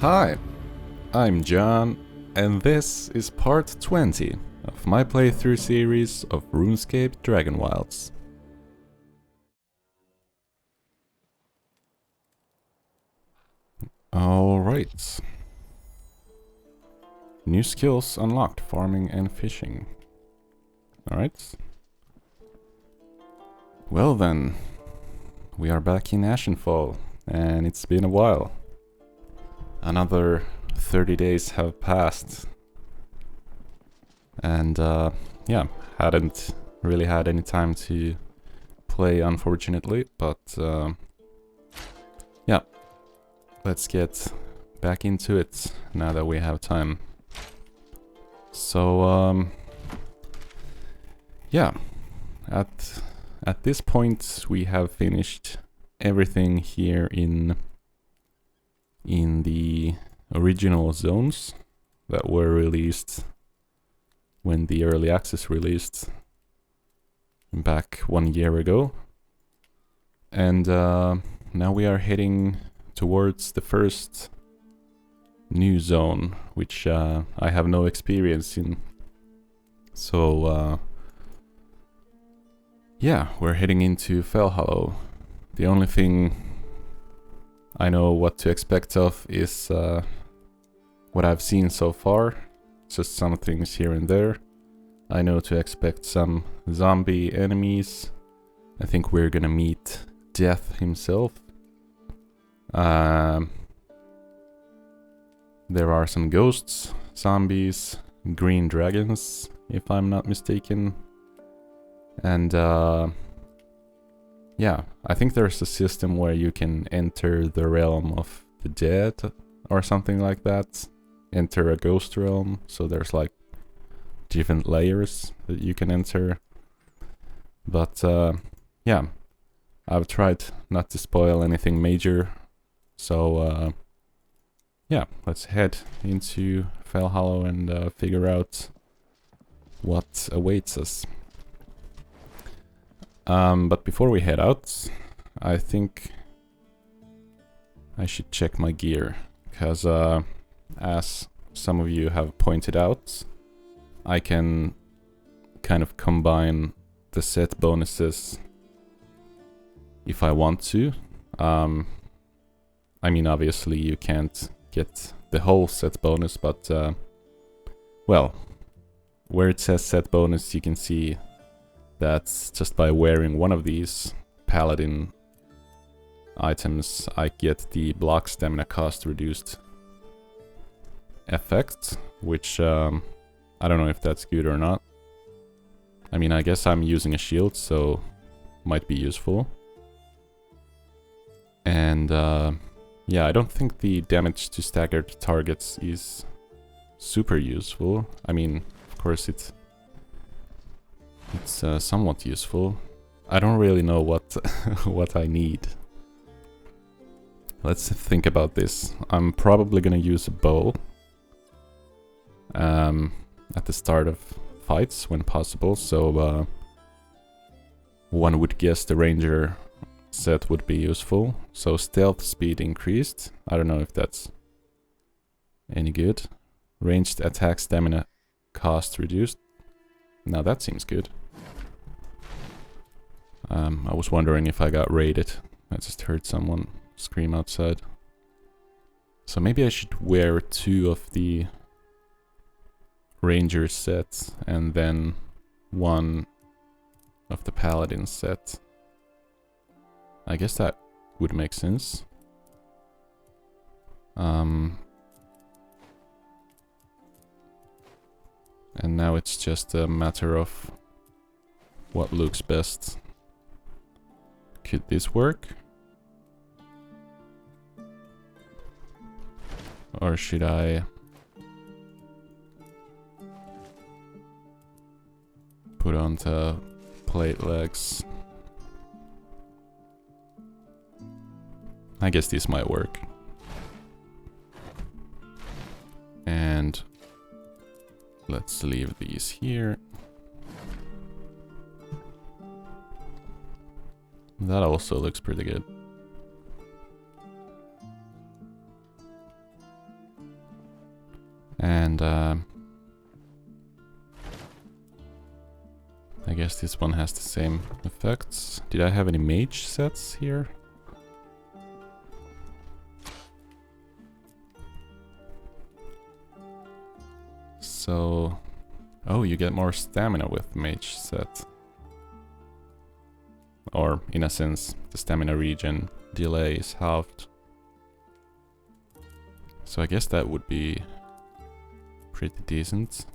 Hi, I'm John, and this is part 20 of my playthrough series of RuneScape Dragonwilds. Alright. New skills unlocked, farming and fishing. Alright. Well then, we are back in Ashenfall, and it's been a while. Another 30 days have passed. And yeah, hadn't really had any time to play, unfortunately, but yeah, let's get back into it now that we have time. So yeah, at this point we have finished everything here in the original zones that were released when the early access released back 1 year ago. And now we are heading towards the first new zone, which I have no experience in. So yeah, we're heading into Fellhollow. The only thing I know what to expect of is what I've seen so far. Just some things here and there. I know to expect some zombie enemies. I think we're gonna meet Death himself. There are some ghosts, zombies, green dragons, if I'm not mistaken. And yeah, I think there's a system where you can enter the realm of the dead or something like that. Enter a ghost realm, so there's like different layers that you can enter. But yeah, I've tried not to spoil anything major. So yeah, let's head into Fellhollow and figure out what awaits us. But before we head out, I think I should check my gear, because as some of you have pointed out, I can kind of combine the set bonuses if I want to. I mean, obviously you can't get the whole set bonus, but well, where it says set bonus, you can see that's just by wearing one of these paladin items, I get the block stamina cost reduced effect, which I don't know if that's good or not. I mean, I guess I'm using a shield, so might be useful. And yeah, I don't think the damage to staggered targets is super useful. I mean, of course it's somewhat useful. I don't really know what what I need. Let's think about this. I'm probably gonna use a bow at the start of fights when possible, so one would guess the ranger set would be useful. So stealth speed increased. I don't know if that's any good. Ranged attack stamina cost reduced. Now that seems good. I was wondering if I got raided. I just heard someone scream outside. So maybe I should wear 2 of the ranger sets and then 1 of the paladin set. I guess that would make sense. And now it's just a matter of what looks best. Could this work? Or should I put onto plate legs? I guess this might work. And let's leave these here. That also looks pretty good. And I guess this one has the same effects. Did I have any mage sets here? So... oh, you get more stamina with mage set. Or, in a sense, the stamina regen delay is halved. So I guess that would be pretty decent.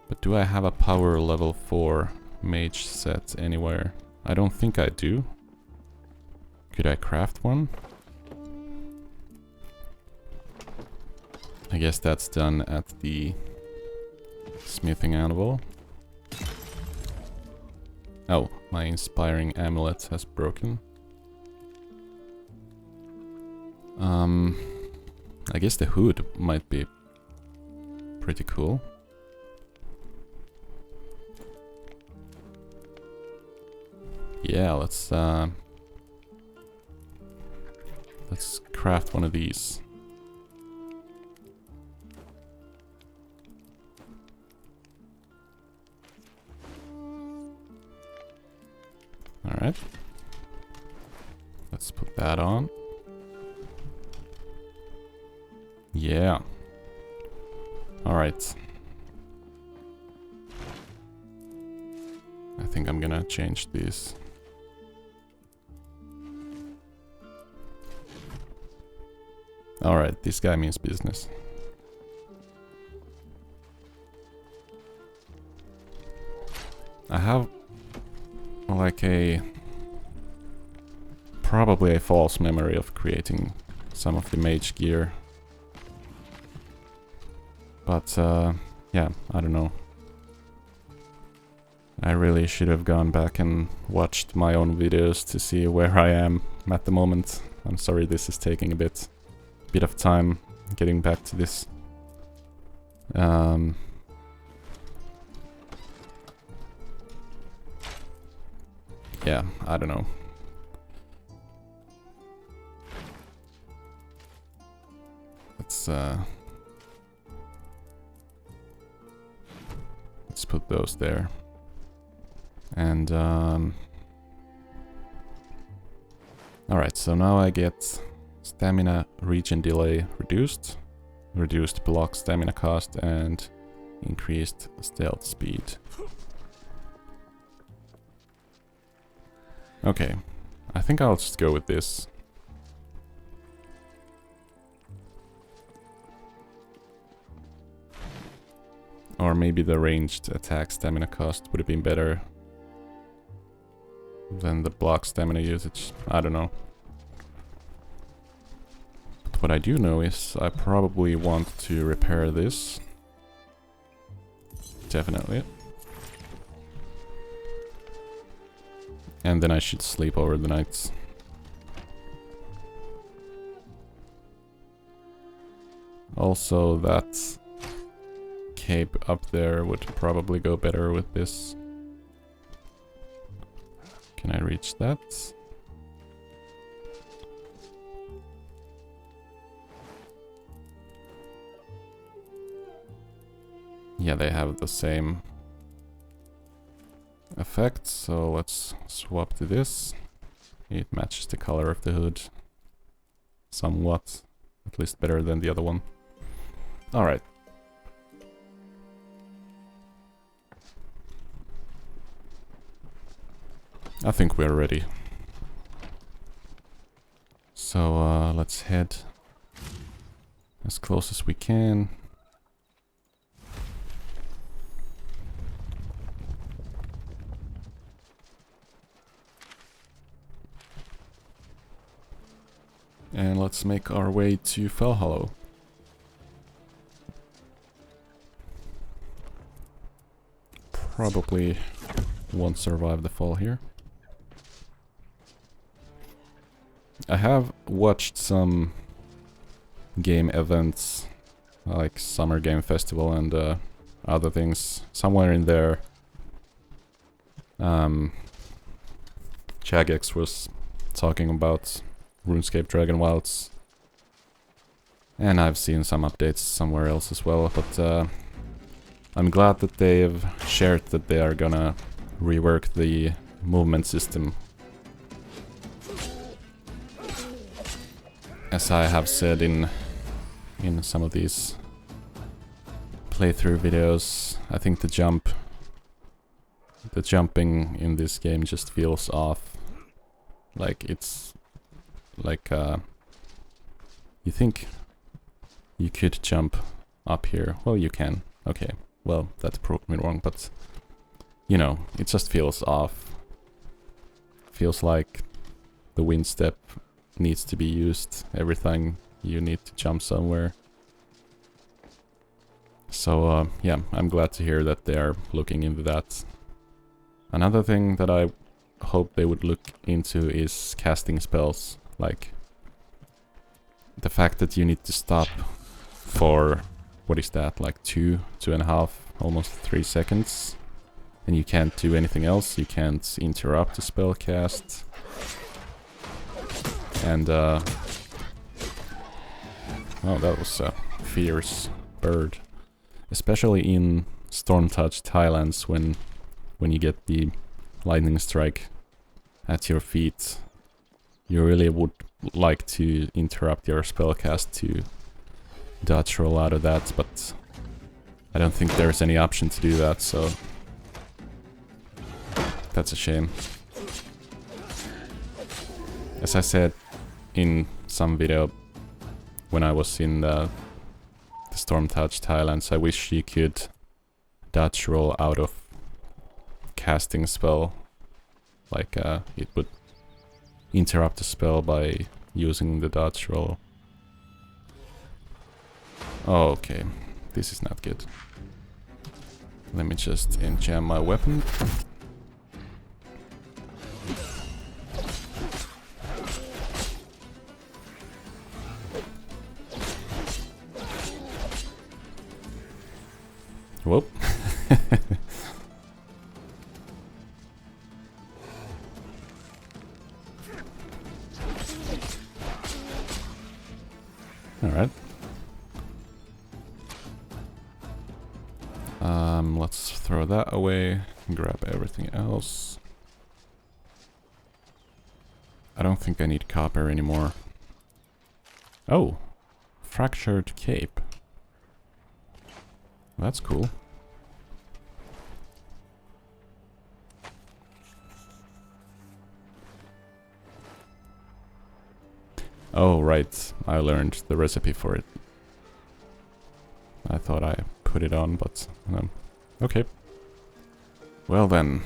But do I have a power level 4 mage set anywhere? I don't think I do. Could I craft one? I guess that's done at the smithing anvil. Oh, my inspiring amulet has broken. I guess the hood might be pretty cool. Yeah, let's craft one of these. Alright. Let's put that on. Yeah. Alright. I think I'm gonna change these. Alright, this guy means business. I have like probably a false memory of creating some of the mage gear. But yeah, I don't know. I really should have gone back and watched my own videos to see where I am at the moment. I'm sorry this is taking a bit of time getting back to this. Yeah, I don't know. Let's put those there. And alright, so now I get stamina regen delay reduced, reduced block stamina cost, and increased stealth speed. Okay, I think I'll just go with this. Or maybe the ranged attack stamina cost would have been better than the block stamina usage. I don't know. But what I do know is I probably want to repair this. Definitely. And then I should sleep over the night. Also, that cape up there would probably go better with this. Can I reach that? Yeah, they have the same effect, so let's swap to this. It matches the color of the hood somewhat, at least better than the other one. Alright. I think we're ready. So let's head as close as we can. And let's make our way to Fellhollow. Probably won't survive the fall here. I have watched some game events, like Summer Game Festival and other things. Somewhere in there, Jagex was talking about RuneScape Dragonwilds. And I've seen some updates somewhere else as well, but I'm glad that they've shared that they are gonna rework the movement system. As I have said in some of these playthrough videos, I think the jumping in this game just feels off. Like it's like you think you could jump up here. Well, you can. Okay. Well, that proved me wrong, but you know, it just feels off. Feels like the wind step needs to be used every time you need to jump somewhere. So yeah, I'm glad to hear that they are looking into that. Another thing that I hope they would look into is casting spells. Like the fact that you need to stop for, what is that, like 2.5, almost 3 seconds, and you can't do anything else. You can't interrupt the spell cast. And oh, that was a fierce bird. Especially in storm-touched highlands, when you get the lightning strike at your feet, you really would like to interrupt your spellcast to dodge roll out of that, but I don't think there's any option to do that, so that's a shame. As I said in some video when I was in the storm-touched highlands, I wish you could dodge roll out of casting spell. Like it would interrupt the spell by using the dodge roll. Oh, okay, this is not good. Let me just enchant my weapon. Whoop. Alright. Let's throw that away and grab everything else. I don't think I need copper anymore. Oh! Fractured cape. That's cool. Oh, right. I learned the recipe for it. I thought I put it on, but okay. Well then.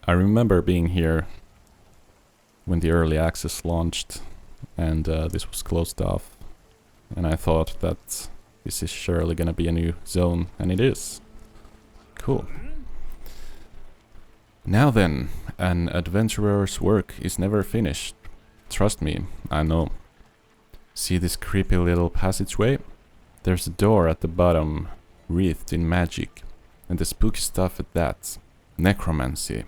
I remember being here when the early access launched, and this was closed off. And I thought that this is surely gonna be a new zone, and it is. Cool. Now then, an adventurer's work is never finished. Trust me, I know. See this creepy little passageway? There's a door at the bottom, wreathed in magic, and the spooky stuff at that. Necromancy.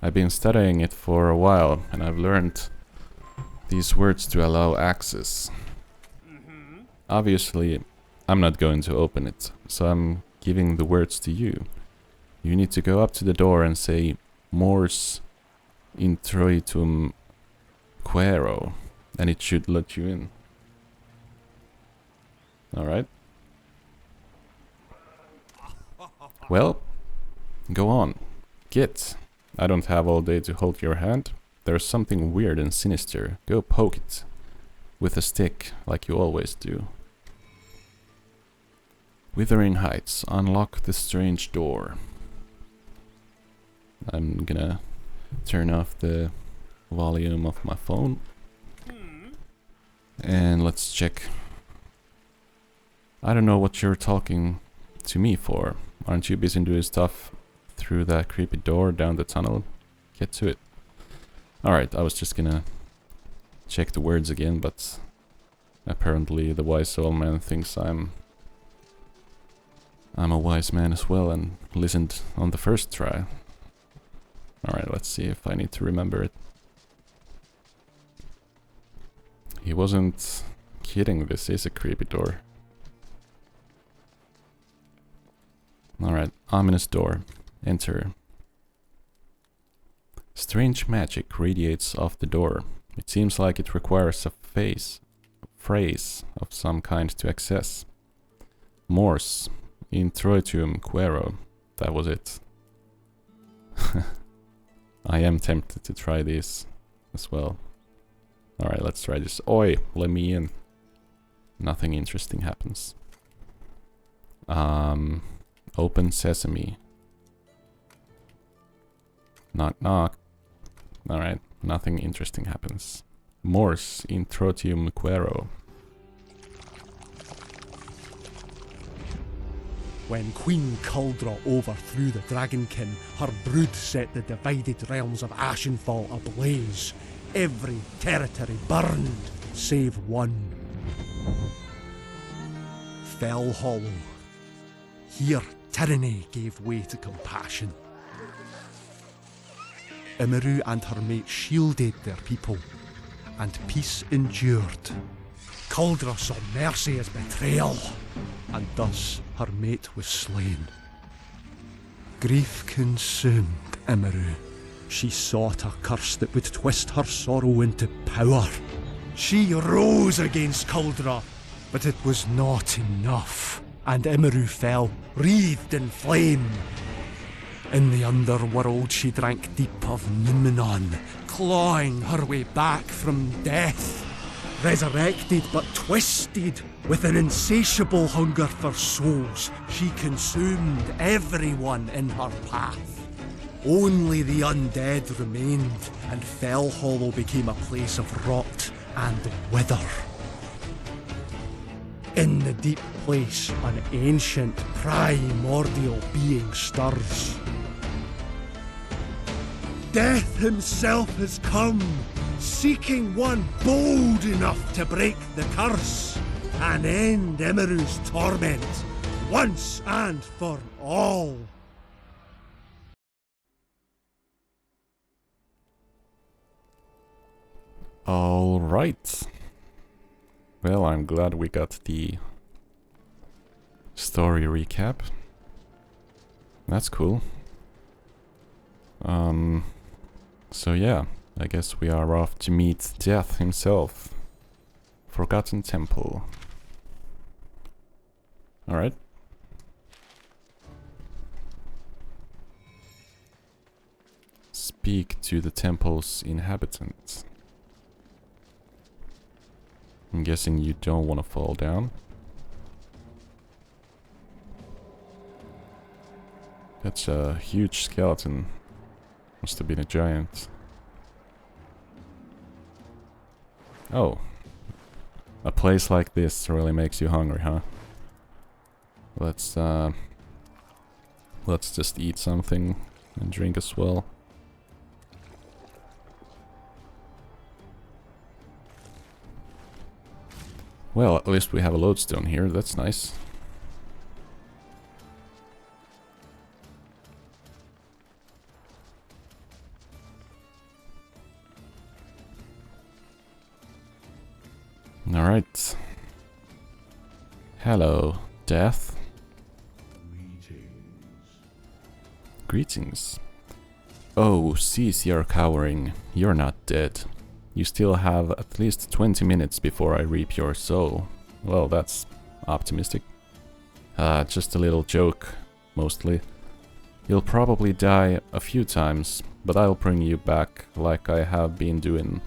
I've been studying it for a while, and I've learned these words to allow access. Obviously, I'm not going to open it, so I'm giving the words to you. You need to go up to the door and say Mors introitum quero, and it should let you in. Alright. Well, go on. Get. I don't have all day to hold your hand. There's something weird and sinister. Go poke it. With a stick, like you always do. Withering Heights. Unlock the strange door. I'm gonna turn off the volume of my phone. And let's check. I don't know what you're talking to me for. Aren't you busy doing stuff through that creepy door down the tunnel? Get to it. Alright, I was just gonna check the words again, but apparently the wise old man thinks I'm a wise man as well and listened on the first try. Alright, let's see if I need to remember it. He wasn't kidding, this is a creepy door. Alright, ominous door. Enter. Strange magic radiates off the door. It seems like it requires a phrase of some kind to access. Morse. Introitium quero. That was it. I am tempted to try this as well. Alright, let's try this. Oi, let me in. Nothing interesting happens. Open sesame. Knock knock. Alright, nothing interesting happens. Morse introitium quero. When Queen Kuldra overthrew the Dragonkin, her brood set the divided realms of Ashenfall ablaze. Every territory burned, save one. Fellhollow. Here, tyranny gave way to compassion. Imiru and her mate shielded their people, and peace endured. Kuldra saw mercy as betrayal, and thus her mate was slain. Grief consumed Imiru. She sought a curse that would twist her sorrow into power. She rose against Kuldra, but it was not enough, and Imiru fell, wreathed in flame. In the underworld she drank deep of Numenon, clawing her way back from death. Resurrected but twisted, with an insatiable hunger for souls, she consumed everyone in her path. Only the undead remained, and Fellhollow became a place of rot and wither. In the deep place, an ancient primordial being stirs. Death himself has come, seeking one bold enough to break the curse and end Imiru's torment once and for all. All right. Well, I'm glad we got the story recap. That's cool. So yeah, I guess we are off to meet Death himself. Forgotten Temple. Alright. Speak to the temple's inhabitants. I'm guessing you don't want to fall down. That's a huge skeleton. Must have been a giant. Oh. A place like this really makes you hungry, huh? Let's just eat something and drink as well. Well, at least we have a lodestone here, that's nice. Alright. Hello, Death. Greetings. Oh, cease your cowering. You're not dead. You still have at least 20 minutes before I reap your soul. Well, that's optimistic. Just a little joke, mostly. You'll probably die a few times, but I'll bring you back like I have been doing.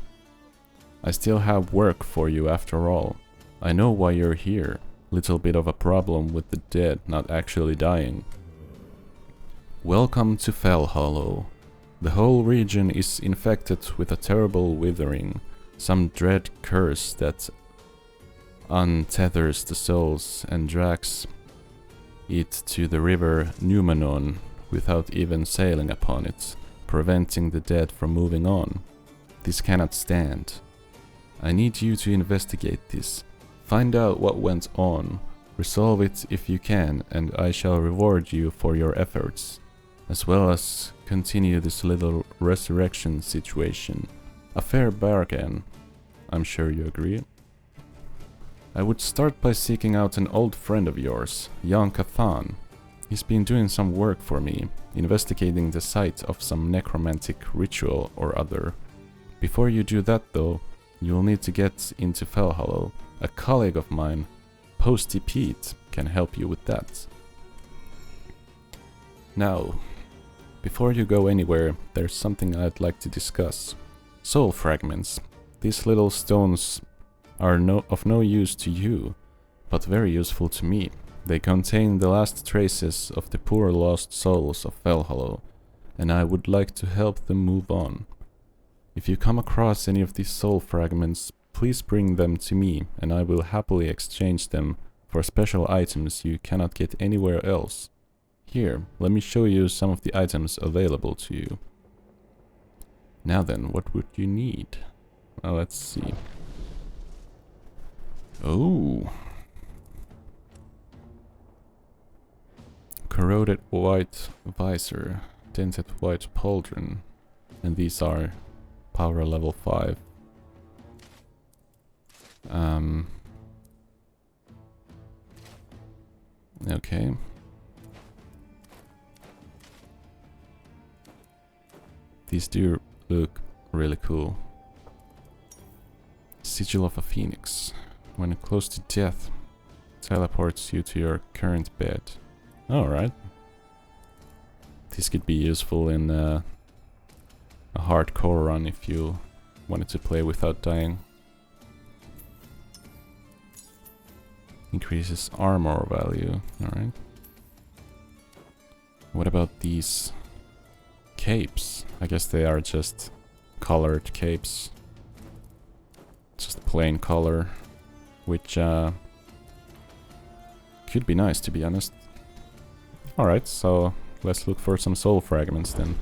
I still have work for you after all. I know why you're here. Little bit of a problem with the dead not actually dying. Welcome to Fellhollow. The whole region is infected with a terrible withering, some dread curse that untethers the souls and drags it to the river Numenon without even sailing upon it, preventing the dead from moving on. This cannot stand. I need you to investigate this, find out what went on, resolve it if you can, and I shall reward you for your efforts, as well as continue this little resurrection situation. A fair bargain, I'm sure you agree. I would start by seeking out an old friend of yours, Jan Kathan. He's been doing some work for me, investigating the site of some necromantic ritual or other. Before you do that though, you'll need to get into Fellhollow. A colleague of mine, Posty Pete, can help you with that. Now, before you go anywhere, there's something I'd like to discuss. Soul fragments. These little stones are of no use to you, but very useful to me. They contain the last traces of the poor lost souls of Fellhollow, and I would like to help them move on. If you come across any of these soul fragments, please bring them to me, and I will happily exchange them for special items you cannot get anywhere else. Here, let me show you some of the items available to you. Now then, what would you need? Well, let's see. Oh! Corroded white visor, dented white pauldron, and these are power level 5. Okay. These do look really cool. Sigil of a Phoenix. When close to death, teleports you to your current bed. Alright. This could be useful in a hardcore run if you wanted to play without dying. Increases armor value. Alright. What about these capes? I guess they are just colored capes. Just plain color. Which could be nice, to be honest. Alright, so let's look for some soul fragments then.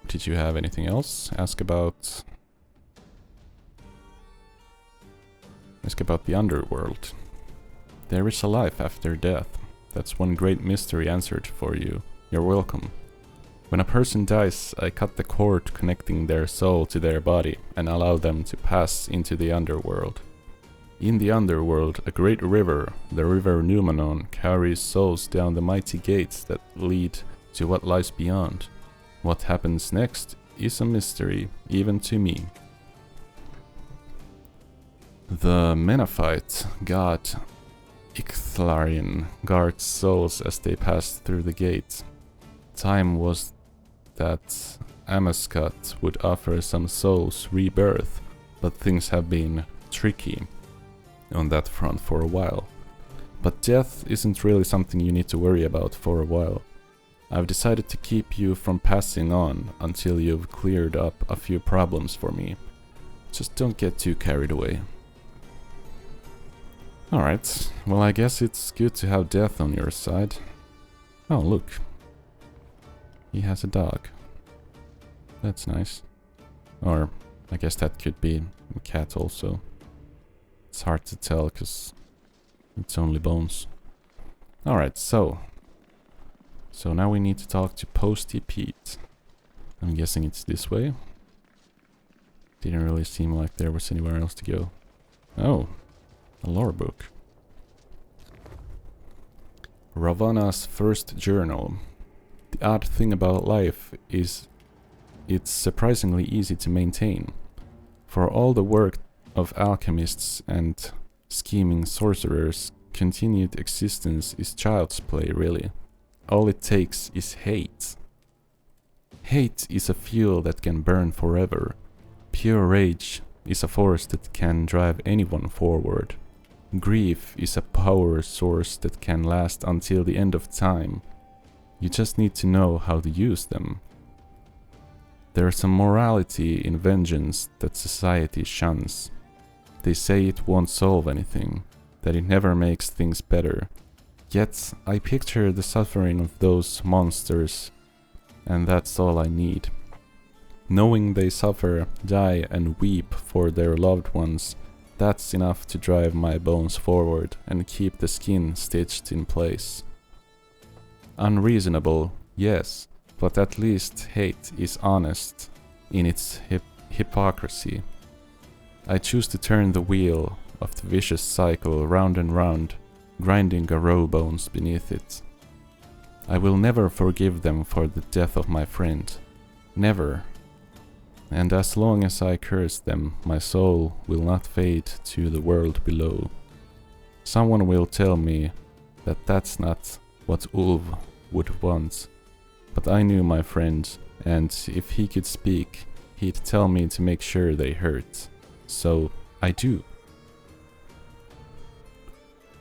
Did you have anything else? Ask about the underworld. There is a life after death. That's one great mystery answered for you. You're welcome. When a person dies, I cut the cord connecting their soul to their body and allow them to pass into the underworld. In the underworld, a great river, the river Numenon, carries souls down the mighty gates that lead to what lies beyond. What happens next is a mystery, even to me. The Menaphite god Icthlarian guards souls as they pass through the gate. Time was that Amascut would offer some souls rebirth, but things have been tricky on that front for a while. But death isn't really something you need to worry about for a while. I've decided to keep you from passing on until you've cleared up a few problems for me. Just don't get too carried away. Alright, well I guess it's good to have death on your side. Oh look. He has a dog. That's nice. Or, I guess that could be a cat also. It's hard to tell because it's only bones. Alright, so now we need to talk to Posty Pete. I'm guessing it's this way. Didn't really seem like there was anywhere else to go. Oh, a lore book. Ravana's first journal. The odd thing about life is it's surprisingly easy to maintain. For all the work of alchemists and scheming sorcerers, continued existence is child's play, really. All it takes is hate. Hate is a fuel that can burn forever. Pure rage is a force that can drive anyone forward. Grief is a power source that can last until the end of time. You just need to know how to use them. There's a morality in vengeance that society shuns. They say it won't solve anything, that it never makes things better. Yet, I picture the suffering of those monsters, and that's all I need. Knowing they suffer, die, and weep for their loved ones, that's enough to drive my bones forward and keep the skin stitched in place. Unreasonable, yes, but at least hate is honest in its hypocrisy. I choose to turn the wheel of the vicious cycle round and round, grinding garrow bones beneath it. I will never forgive them for the death of my friend. Never. And as long as I curse them, my soul will not fade to the world below. Someone will tell me that that's not what Ulv would want. But I knew my friend, and if he could speak, he'd tell me to make sure they hurt. So I do.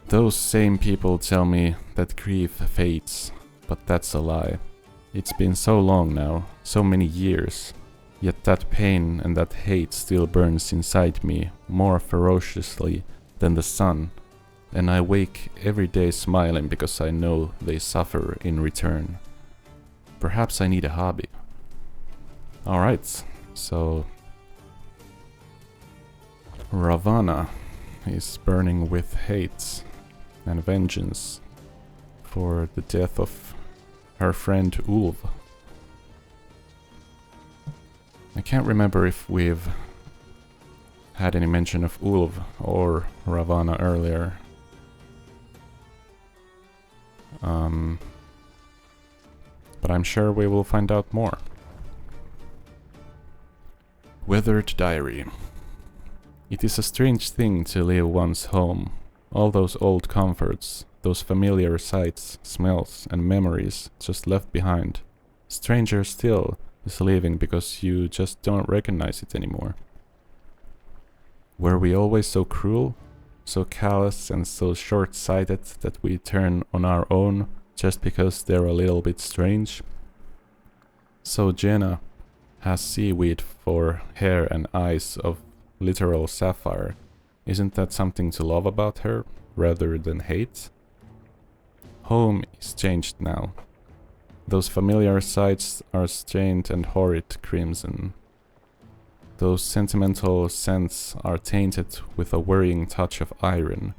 Those same people tell me that grief fades, but that's a lie. It's been so long now, so many years, yet that pain and that hate still burns inside me more ferociously than the sun, and I wake every day smiling because I know they suffer in return. Perhaps I need a hobby. Alright, so Ravana is burning with hate and vengeance for the death of her friend Ulv. I can't remember if we've had any mention of Ulv or Ravana earlier. But I'm sure we will find out more. Weathered Diary. It is a strange thing to leave one's home. All those old comforts, those familiar sights, smells, and memories just left behind. Stranger still is leaving because you just don't recognize it anymore. Were we always so cruel, so callous and so short-sighted that we turn on our own just because they're a little bit strange? So Jenna has seaweed for hair and eyes of literal sapphire. Isn't that something to love about her, rather than hate? Home is changed now. Those familiar sights are stained and horrid crimson. Those sentimental scents are tainted with a worrying touch of iron.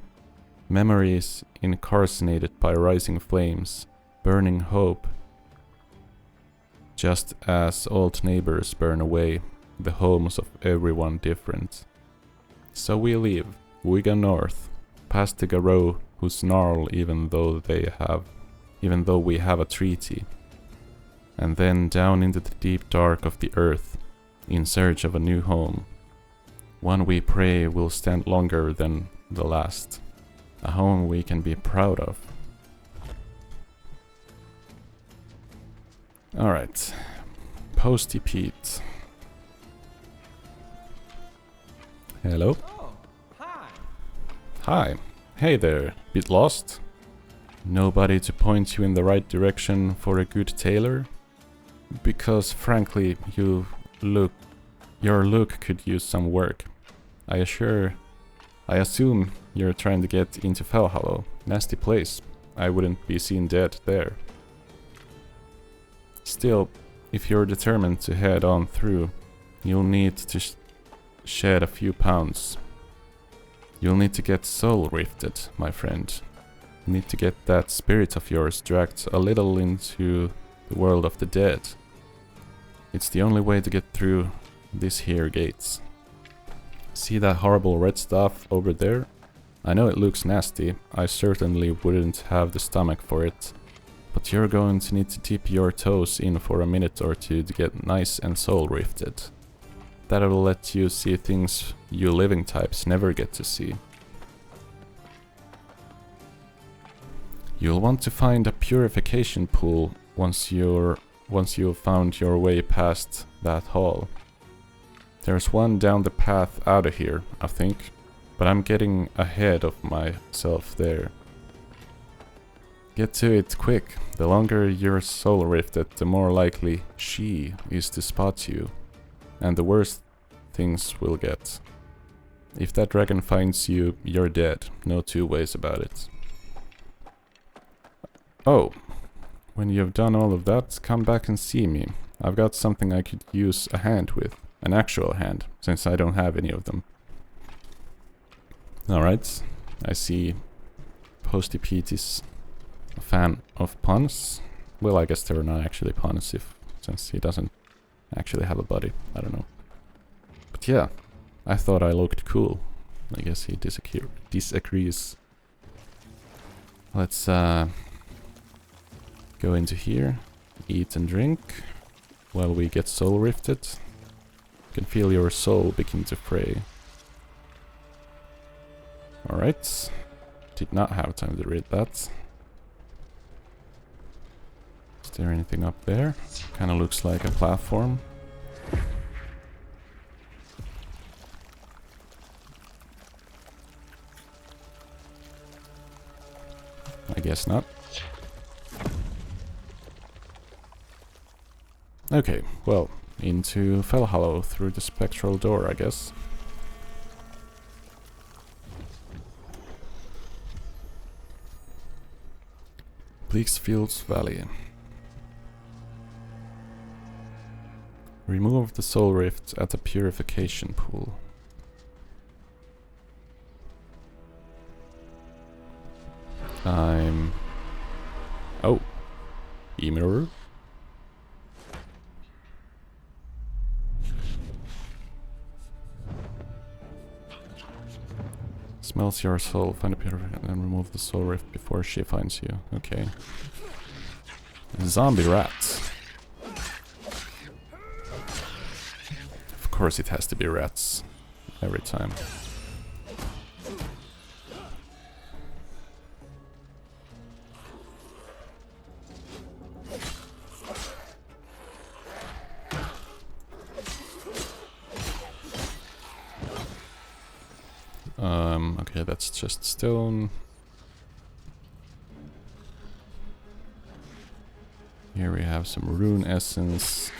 Memories incarcerated by rising flames, burning hope. Just as old neighbors burn away the homes of everyone different. So we leave, we go north, past the Garrow who snarl even though we have a treaty, and then down into the deep dark of the earth, in search of a new home. One we pray will stand longer than the last, a home we can be proud of. Alright, Posty Pete. Hello? Oh, hi. Hi. Hey there, bit lost? Nobody to point you in the right direction for a good tailor? Because frankly, your look could use some work. I assume you're trying to get into Fellhollow. Nasty place. I wouldn't be seen dead there. Still, if you're determined to head on through, you'll need to shed a few pounds. You'll need to get soul rifted, my friend. You need to get that spirit of yours dragged a little into the world of the dead. It's the only way to get through these here gates. See that horrible red stuff over there? I know it looks nasty, I certainly wouldn't have the stomach for it. But you're going to need to dip your toes in for a minute or two to get nice and soul rifted. That'll let you see things you living types never get to see. You'll want to find a purification pool once you've found your way past that hall. There's one down the path out of here, I think, but I'm getting ahead of myself there. Get to it quick. The longer you're soul rifted, the more likely she is to spot you, and the worse things will get. If that dragon finds you, you're dead. No two ways about it. Oh, when you've done all of that, come back and see me. I've got something I could use a hand with. An actual hand, since I don't have any of them. Alright, I see Posty Pete is a fan of puns. Well, I guess they're not actually pawns since he doesn't actually have a body. I don't know. But yeah, I thought I looked cool. I guess he disagrees. Let's go into here, eat and drink while we get soul rifted. You can feel your soul begin to fray. Alright. Did not have time to read that. Is there anything up there? Kinda looks like a platform. I guess not. Okay, well, into Fellhollow through the spectral door, I guess. Bleaksfield's Valley. Remove the soul rifts at the purification pool. Oh. Emiru? Smells your soul, find a purification and remove the soul rift before she finds you. Okay. Zombie rats. Of course it has to be rats. Every time. Okay, that's just stone. Here we have some rune essence.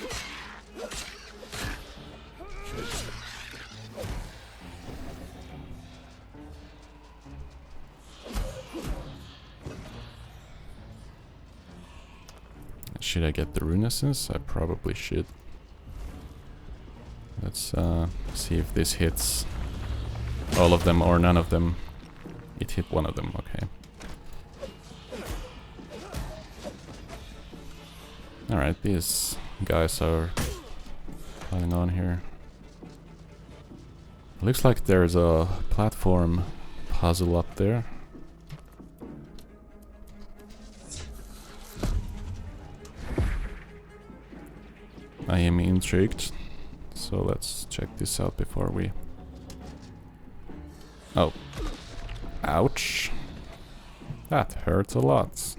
Should I get the rune essence? I probably should. Let's see if this hits all of them or none of them. It hit one of them, okay. Alright, these guys are piling on here. Looks like there's a platform puzzle up there. I am intrigued, so let's check this out before we... Oh. Ouch. That hurts a lot.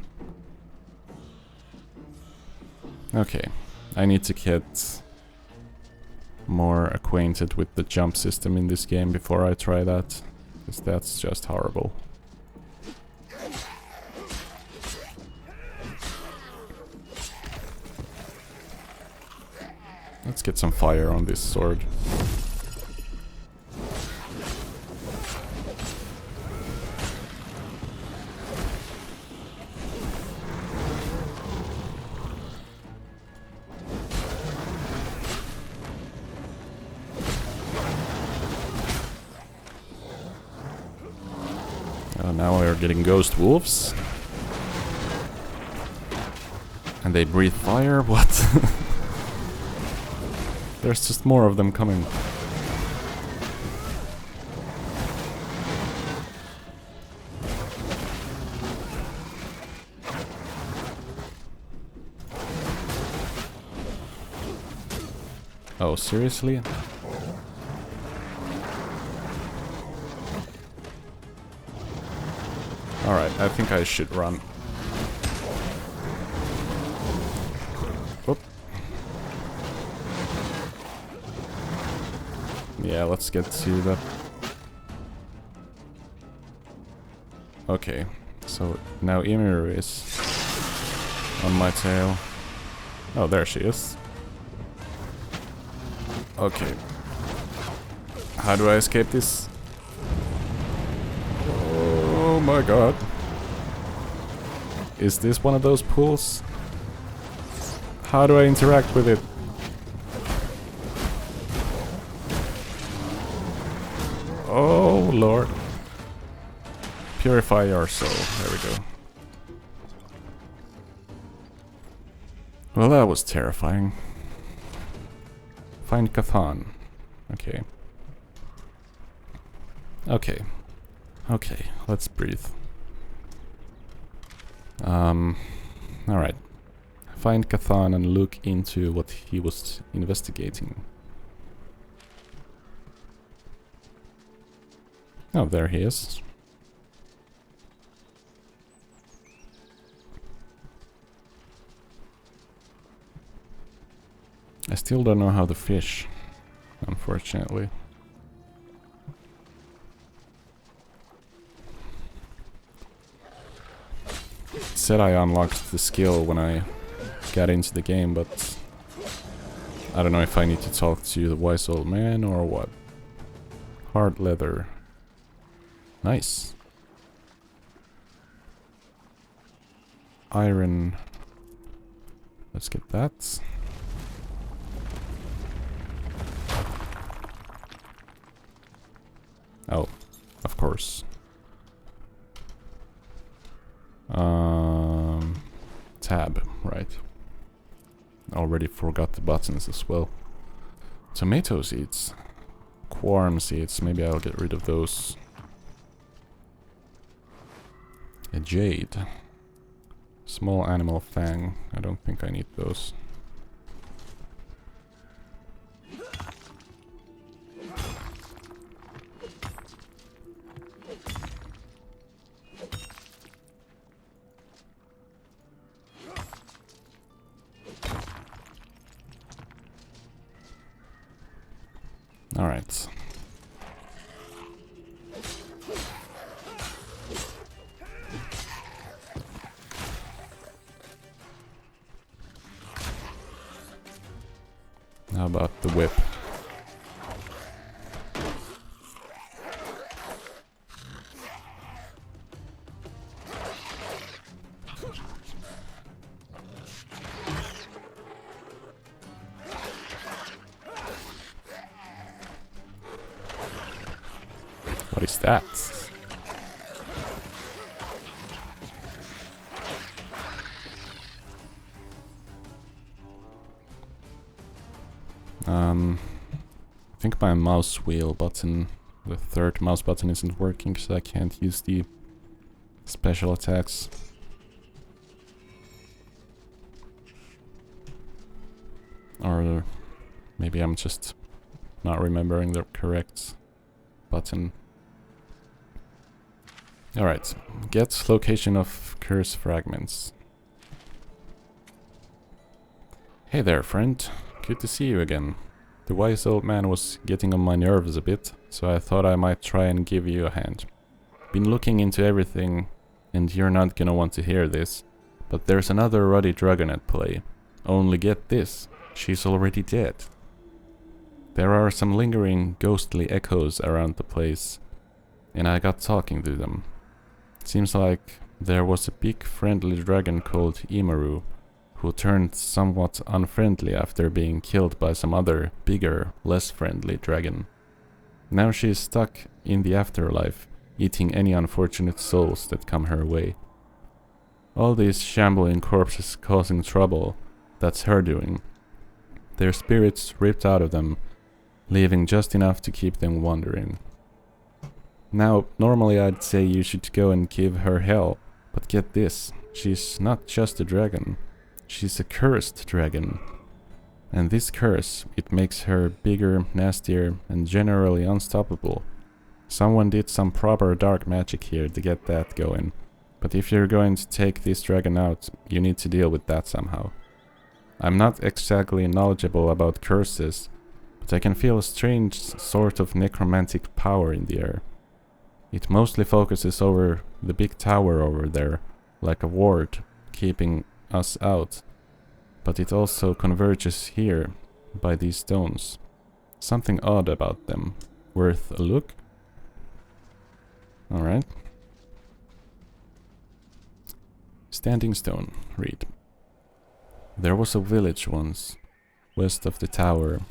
Okay, I need to get more acquainted with the jump system in this game before I try that, because that's just horrible. Let's get some fire on this sword. Now we're getting ghost wolves. And they breathe fire? What? There's just more of them coming. Oh, seriously? Alright, I think I should run. Whoop. Yeah, let's get to the... Okay, so now Ymir is on my tail. Oh, there she is. Okay. How do I escape this? Oh my god. Is this one of those pools? How do I interact with it? Oh lord. Purify your soul. There we go. Well, that was terrifying. Find Cathan. Okay. Okay. Okay, let's breathe. Alright. Find Cathan and look into what he was investigating. Oh, there he is. I still don't know how to fish, unfortunately. It said I unlocked the skill when I got into the game, but I don't know if I need to talk to the wise old man or what. Hard leather. Nice. Iron. Let's get that. Oh, of course. Tab, right. Already forgot the buttons as well. Tomato seeds. Quorm seeds, maybe I'll get rid of those. A jade. Small animal fang, I don't think I need those. Alright. How about the whip? What is that? I think my mouse wheel button, the third mouse button, isn't working, so I can't use the special attacks. Or maybe I'm just not remembering the correct button. Alright, get location of curse fragments. Hey there, friend. Good to see you again. The wise old man was getting on my nerves a bit, so I thought I might try and give you a hand. Been looking into everything, and you're not gonna want to hear this, but there's another ruddy dragon at play. Only get this, she's already dead. There are some lingering ghostly echoes around the place, and I got talking to them. Seems like there was a big friendly dragon called Imaru, who turned somewhat unfriendly after being killed by some other, bigger, less friendly dragon. Now she is stuck in the afterlife, eating any unfortunate souls that come her way. All these shambling corpses causing trouble, that's her doing. Their spirits ripped out of them, leaving just enough to keep them wandering. Now, normally I'd say you should go and give her hell, but get this, she's not just a dragon. She's a cursed dragon. And this curse, it makes her bigger, nastier, and generally unstoppable. Someone did some proper dark magic here to get that going. But if you're going to take this dragon out, you need to deal with that somehow. I'm not exactly knowledgeable about curses, but I can feel a strange sort of necromantic power in the air. It mostly focuses over the big tower over there, like a ward, keeping us out, but it also converges here by these stones. Something odd about them. Worth a look? Alright. Standing stone. Read. There was a village once, west of the tower,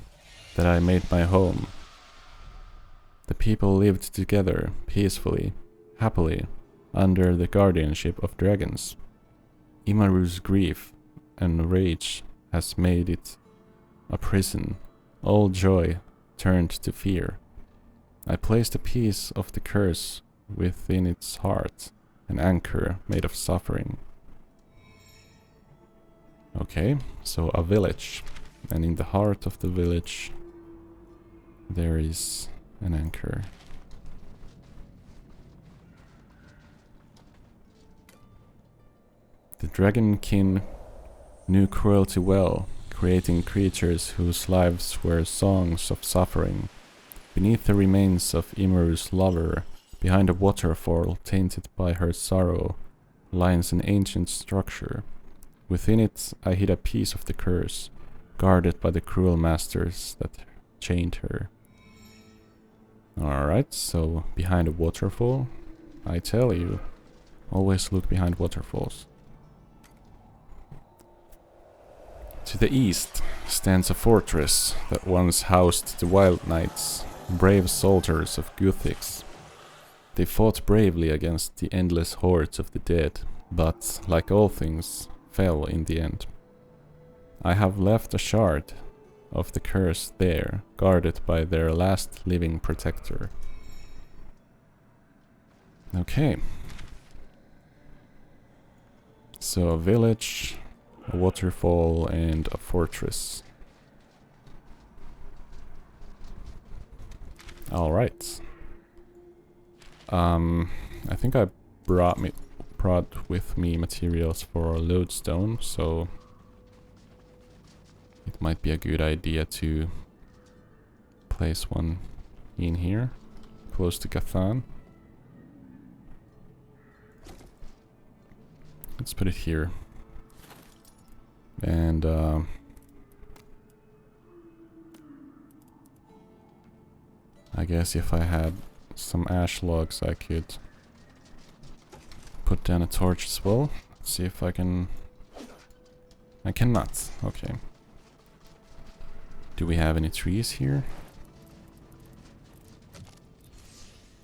that I made my home. The people lived together, peacefully, happily, under the guardianship of dragons. Imaru's grief and rage has made it a prison. All joy turned to fear. I placed a piece of the curse within its heart, an anchor made of suffering. Okay, so a village, and in the heart of the village there is an anchor. The Dragonkin knew cruelty well, creating creatures whose lives were songs of suffering. Beneath the remains of Imuru's lover, behind a waterfall tainted by her sorrow, lies an ancient structure. Within it I hid a piece of the curse, guarded by the cruel masters that chained her. Alright, so behind a waterfall, I tell you, always look behind waterfalls. To the east stands a fortress that once housed the Wild Knights, brave soldiers of Guthix. They fought bravely against the endless hordes of the dead, but, like all things, fell in the end. I have left a shard of the curse there, guarded by their last living protector. Okay. So a village, a waterfall, and a fortress. Alright. I think I brought with me materials for a lodestone, so it might be a good idea to place one in here, close to Gathan. Let's put it here. And I guess if I had some ash logs I could put down a torch as well. Let's see if I can... I cannot. Okay. Do we have any trees here?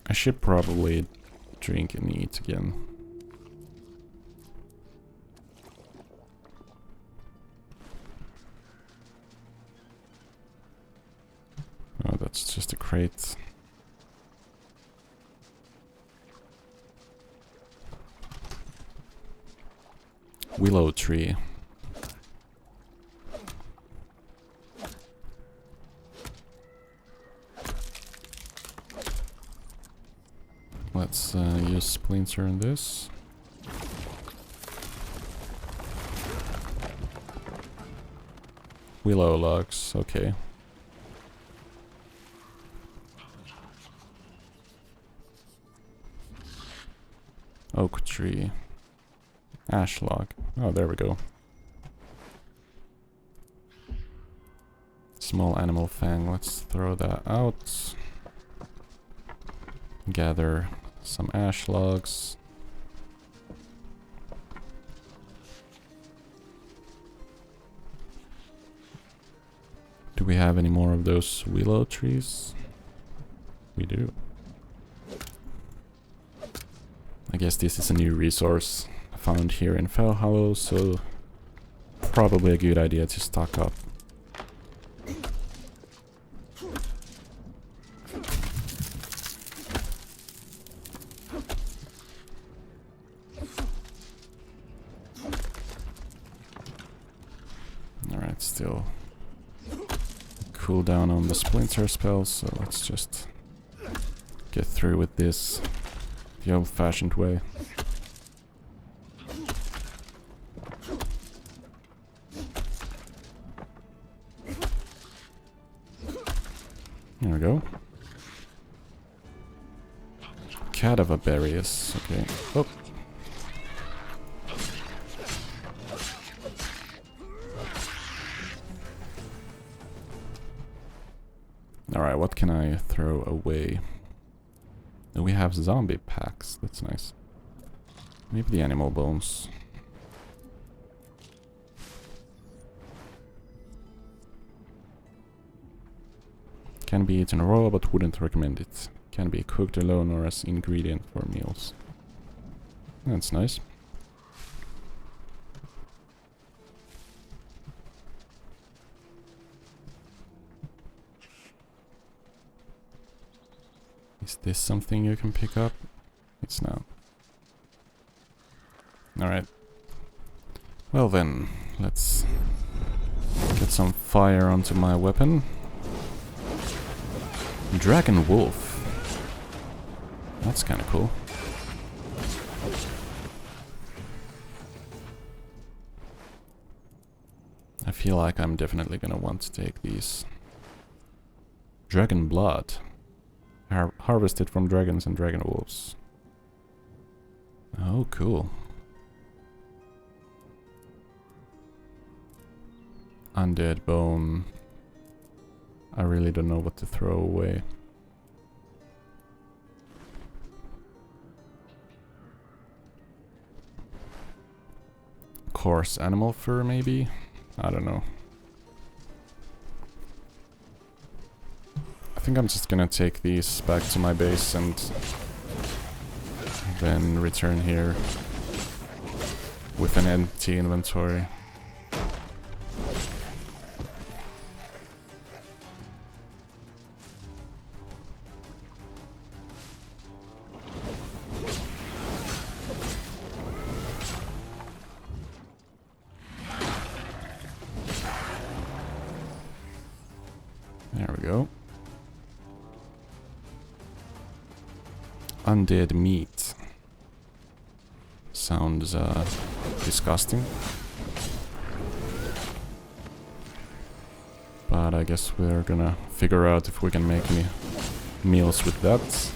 I should probably drink and eat again. Oh, that's just a crate. Willow tree. Let's use splinter in this. Willow logs, okay. Oak tree. Ash log. Oh, there we go. Small animal fang. Let's throw that out. Gather some ash logs. Do we have any more of those willow trees? We do. I guess this is a new resource found here in Fellhollow, so probably a good idea to stock up. Alright, still cooldown on the splinter spell, so let's just get through with this the old-fashioned way. There we go. Cadaver berries. Okay. Oh. Alright, what can I throw away? Oh, we have zombie packs. That's nice. Maybe the animal bones. Can be eaten raw, but wouldn't recommend it. Can be cooked alone or as ingredient for meals. That's nice. Is this something you can pick up? It's not. Alright. Well then, let's get some fire onto my weapon. Dragon Wolf. That's kinda cool. I feel like I'm definitely gonna want to take these. Dragon Blood. Harvested from dragons and dragon wolves. Oh, cool. Undead bone. I really don't know what to throw away. Coarse animal fur, maybe? I don't know. I think I'm just gonna take these back to my base and then return here with an empty inventory. There we go. Undead meat. Sounds disgusting. But I guess we're gonna figure out if we can make any meals with that.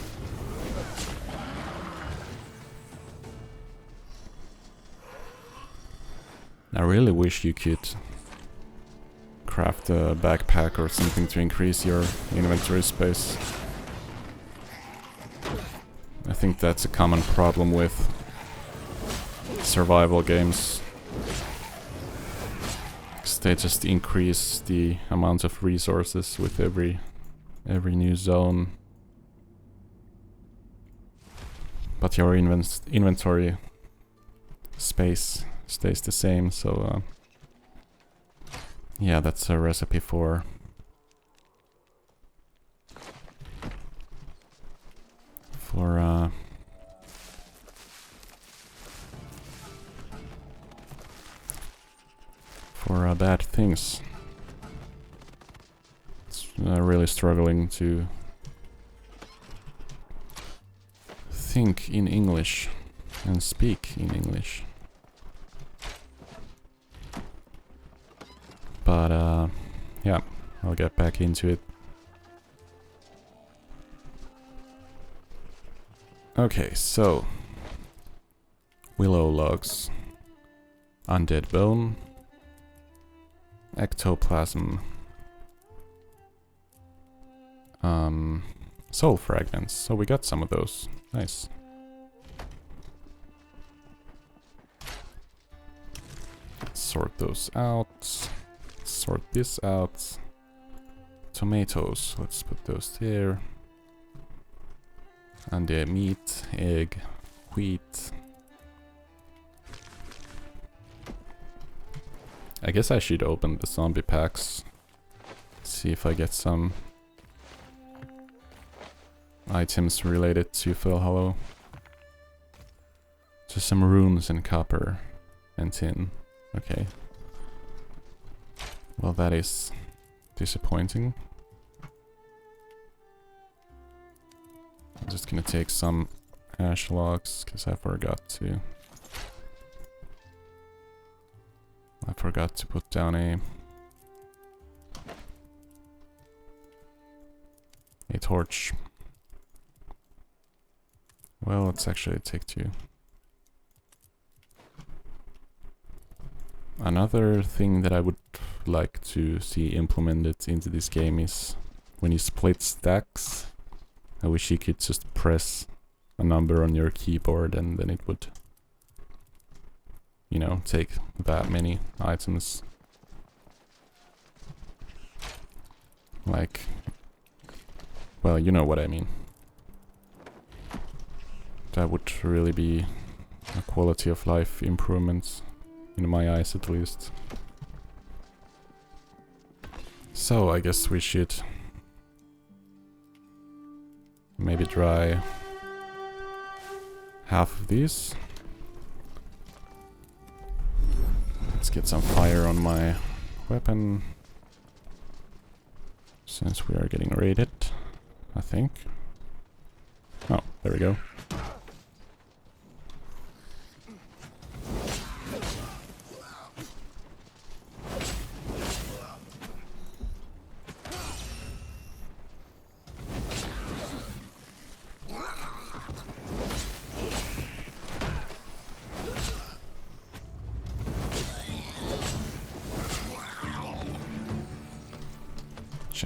I really wish you could craft a backpack or something to increase your inventory space. I think that's a common problem with survival games. 'Cause they just increase the amount of resources with every new zone. But your inventory space stays the same, so yeah, that's a recipe for bad things. It's really struggling to think in English and speak in English. But yeah, I'll get back into it. Okay, so willow logs, undead bone, ectoplasm, soul fragments. So we got some of those. Nice. Sort those out. Sort this out. Tomatoes, let's put those there. And meat, egg, wheat. I guess I should open the zombie packs. See if I get some items related to Fellhollow. Just some runes and copper and tin. Okay. Well, that is disappointing. I'm just gonna take some ash logs because I forgot to put down a torch. Well, let's actually take two. Another thing that I would like to see implemented into this game is when you split stacks. I wish you could just press a number on your keyboard and then it would, you know, take that many items. Like, well, you know what I mean. That would really be a quality of life improvement, in my eyes at least. So I guess we should maybe dry half of these. Let's get some fire on my weapon, since we are getting raided, I think. Oh, there we go.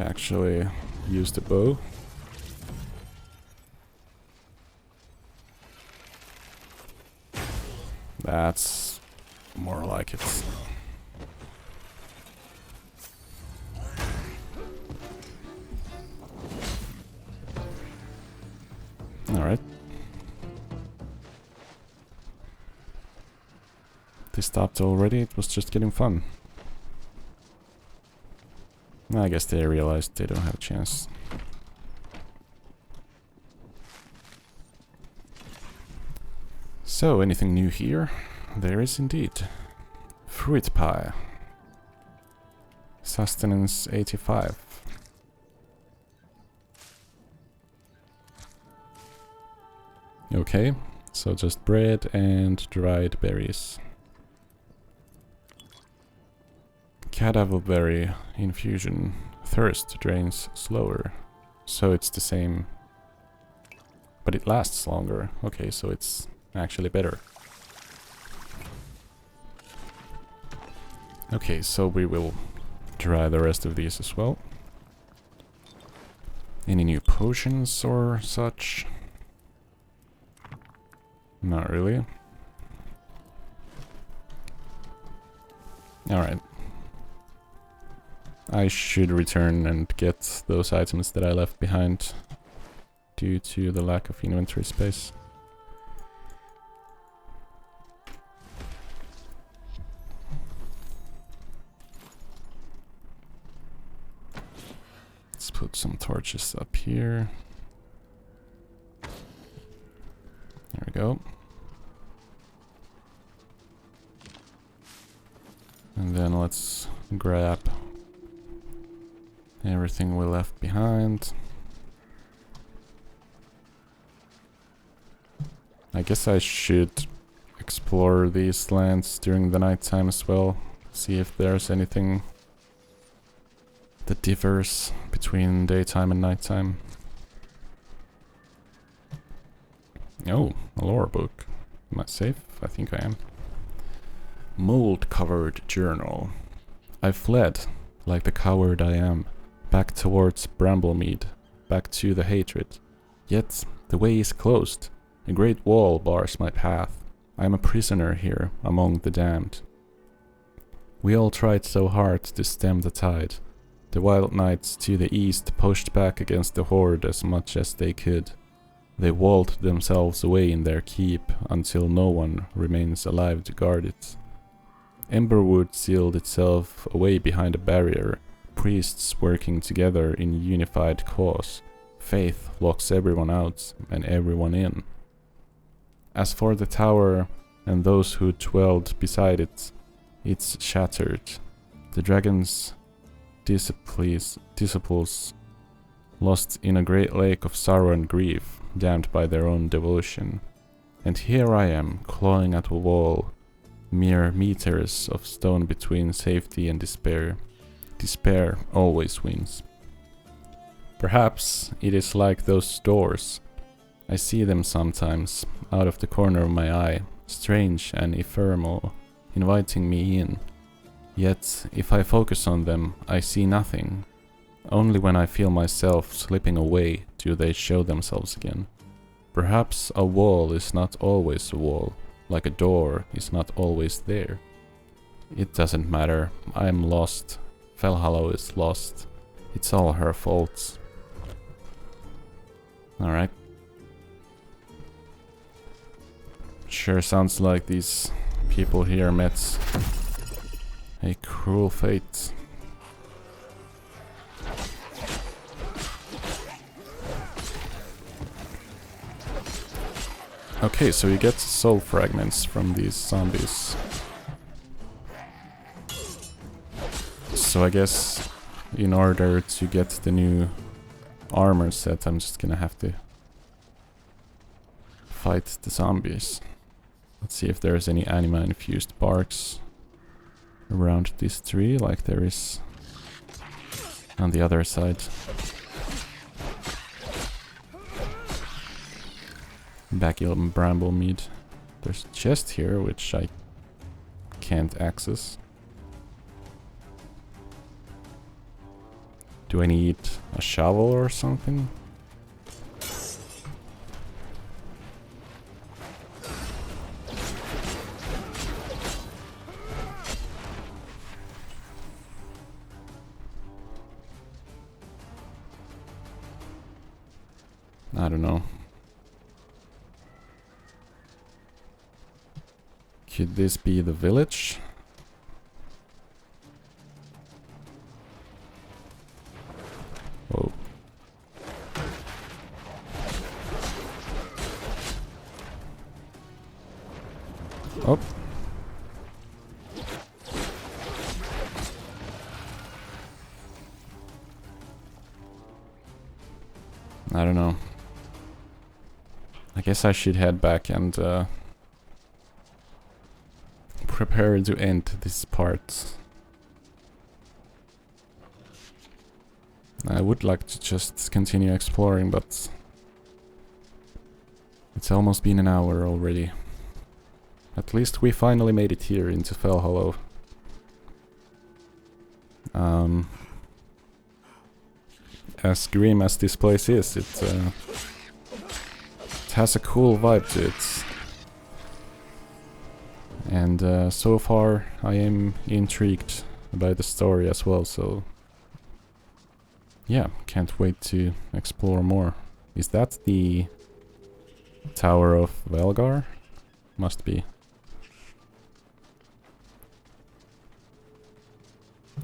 Actually use the bow. That's more like it. Alright. They stopped already, it was just getting fun. I guess they realized they don't have a chance. So, anything new here? There is indeed. Fruit pie. Sustenance 85. Okay, so just bread and dried berries. Cadaverberry infusion. Thirst drains slower. So it's the same, but it lasts longer. Okay, so it's actually better. Okay, so we will try the rest of these as well. Any new potions or such? Not really. Alright. I should return and get those items that I left behind due to the lack of inventory space. Let's put some torches up here. There we go. And then let's grab everything we left behind. I guess I should explore these lands during the nighttime as well. See if there's anything that differs between daytime and nighttime. Oh, a lore book. Am I safe? I think I am. Mold-covered journal. I fled, like the coward I am, back towards Bramblemead, back to the hatred. Yet the way is closed. A great wall bars my path. I am a prisoner here, among the damned. We all tried so hard to stem the tide. The wild knights to the east pushed back against the horde as much as they could. They walled themselves away in their keep until no one remains alive to guard it. Emberwood sealed itself away behind a barrier, priests working together in unified cause. Faith locks everyone out and everyone in. As for the tower and those who dwelled beside it, it's shattered. The dragon's disciples lost in a great lake of sorrow and grief, damned by their own devotion. And here I am, clawing at a wall, mere meters of stone between safety and despair. Despair always wins. Perhaps it is like those doors. I see them sometimes, out of the corner of my eye, strange and ephemeral, inviting me in. Yet, if I focus on them, I see nothing. Only when I feel myself slipping away do they show themselves again. Perhaps a wall is not always a wall, like a door is not always there. It doesn't matter, I am lost. Fellhollow is lost. It's all her fault. Alright. Sure sounds like these people here met a cruel fate. Okay, so you get soul fragments from these zombies. So I guess in order to get the new armor set, I'm just gonna have to fight the zombies. Let's see if there's any anima-infused barks around this tree, like there is on the other side. Backhill bramble mead. There's a chest here, which I can't access. Do I need a shovel or something? I don't know. Could this be the village? Oh. Oh. I don't know. I guess I should head back and prepare to end this part. I would like to just continue exploring, but it's almost been an hour already. At least we finally made it here into Fellhollow. As grim as this place is, it has a cool vibe to it. And so far I am intrigued by the story as well, so yeah, can't wait to explore more. Is that the Tower of Velgar? Must be.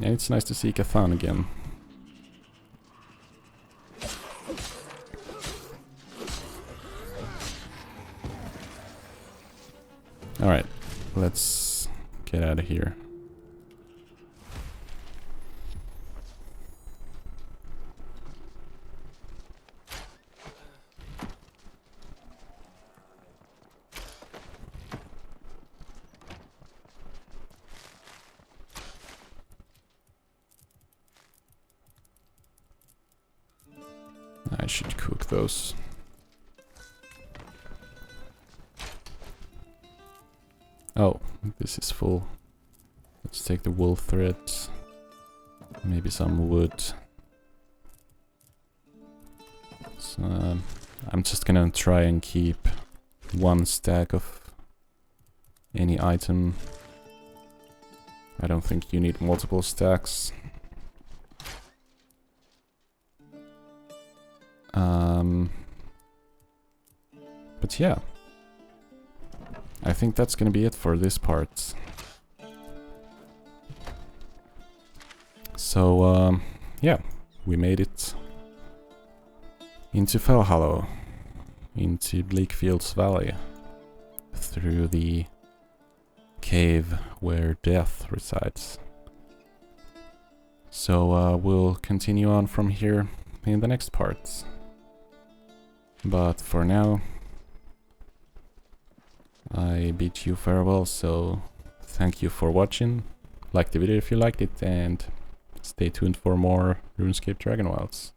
And it's nice to see Cathan again. Alright, let's get out of here. I should cook those. Oh, this is full. Let's take the wool threads. Maybe some wood. So, I'm just gonna try and keep one stack of any item. I don't think you need multiple stacks. But yeah, I think that's gonna be it for this part. So, yeah, we made it into Fellhollow, into Bleakfields Valley, through the cave where death resides. So, we'll continue on from here in the next part. But for now, I bid you farewell, so thank you for watching, like the video if you liked it, and stay tuned for more RuneScape Dragonwilds.